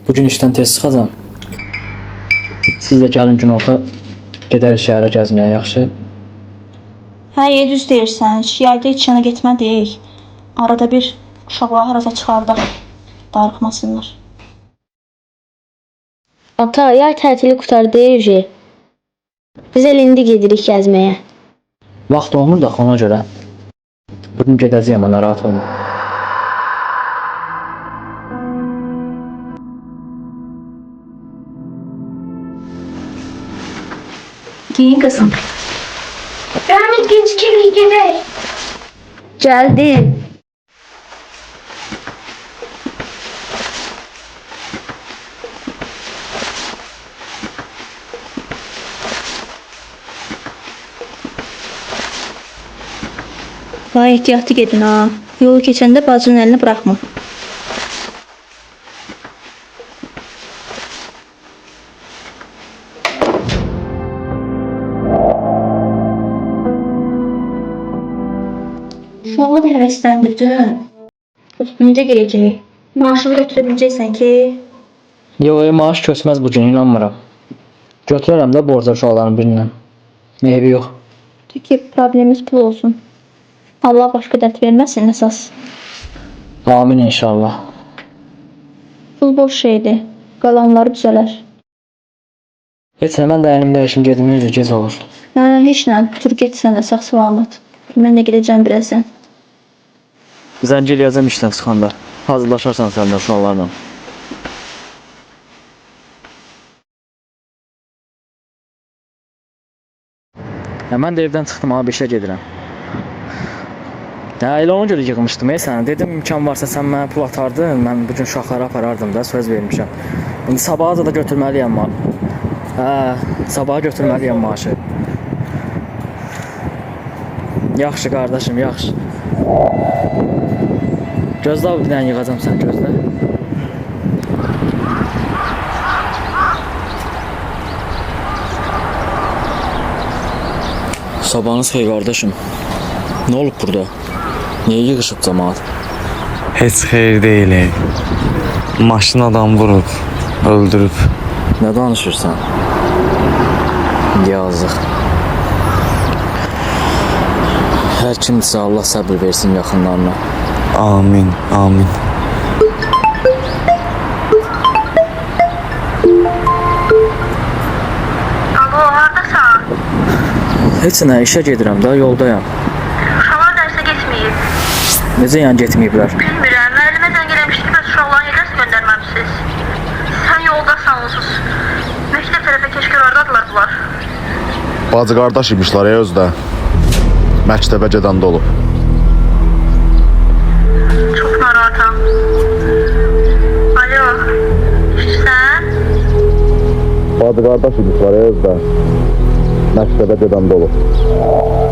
Bugün işten tez çıxacam. Siz də gəlin gün olsa gedərik şəhərə gəzməyə, yaxşı? Hə, düz deyirsən. Yayda heç yana getmədik. Arada bir uşaqları harasa çıxardaq. Darıxmasınlar. Ata, yay tətili qurtardı Eji. Biz elə indi gedirik gəzməyə. Vaxt olmur da ona görə. Bugün gedəcəyəm, ona rahat olma. Giyin qızım. Rəhmət gecikirik gedək. Gəldi. Vay, ehtiyatlı gedin ha. Yolu keçəndə bacının əlini buraxma. Uşağı da həvəsləndirdin. Necə gələcək? Maaşını götürə biləcəksən ki? Yox, maaş köçməz bugün, inanmıram. Götürərəm də borca uşaqların birindən. Eybi yox. Tək ki, problemimiz pul olsun. Allah başqa dərd verməsin əsas. Amin inşallah. Pul boş şeydir. Qalanları düzələr. Heç nə, mən də əlimdə işim gedim, necə gec olur. Heç nə, tur get sən də sağ salamat. Mən də gedəcəm birazdan. Zəng eləyəcəm işdən çıxanda. Hazırlaşarsan sən də uşaqlarla. Mən də evdən çıxdım, abi işə gedirəm. Elə ona görə yığmışdım səni. Dedim imkan varsa sən mənə pul atardın, mən bugün uşaqları aparardım da, söz vermişəm. İndi sabaha da götürməliyəm sabaha götürməliyəm maaşı. Yaxşı qardaşım, yaxşı. Gözlə abi, bir dənə yığacam sən, gözlə. Sabahınız xeyir qardaşım. Nə olub burada? Niyə yığışıb cəmaat? Heç xeyir deyil. Maşın adam vurub, öldürüb. Nə danışırsan? Yazıq. Hər kimdirsə Allah səbir versin yaxınlarına. Amin, amin. Alo, haradasan? Heç nə, işə gedirəm də, yoldayam. Uşaqlar dərsə getməyib. Necə yəni getməyiblər? Bilmirəm, müəllimə zəng eləmişdi ki, bəs uşaqların niyə dərs göndərməmişsiniz? Sən yoldasan onsuz. Məktəb tərəfə keşkə hardadılar bunlar? Bacı qardaş imişlər özdə. Məktəbə gedəndə olub. Çox narahatam. Alo, işsən? Bacı qardaş imişlər özdə. Məktəbə gedəndə olub.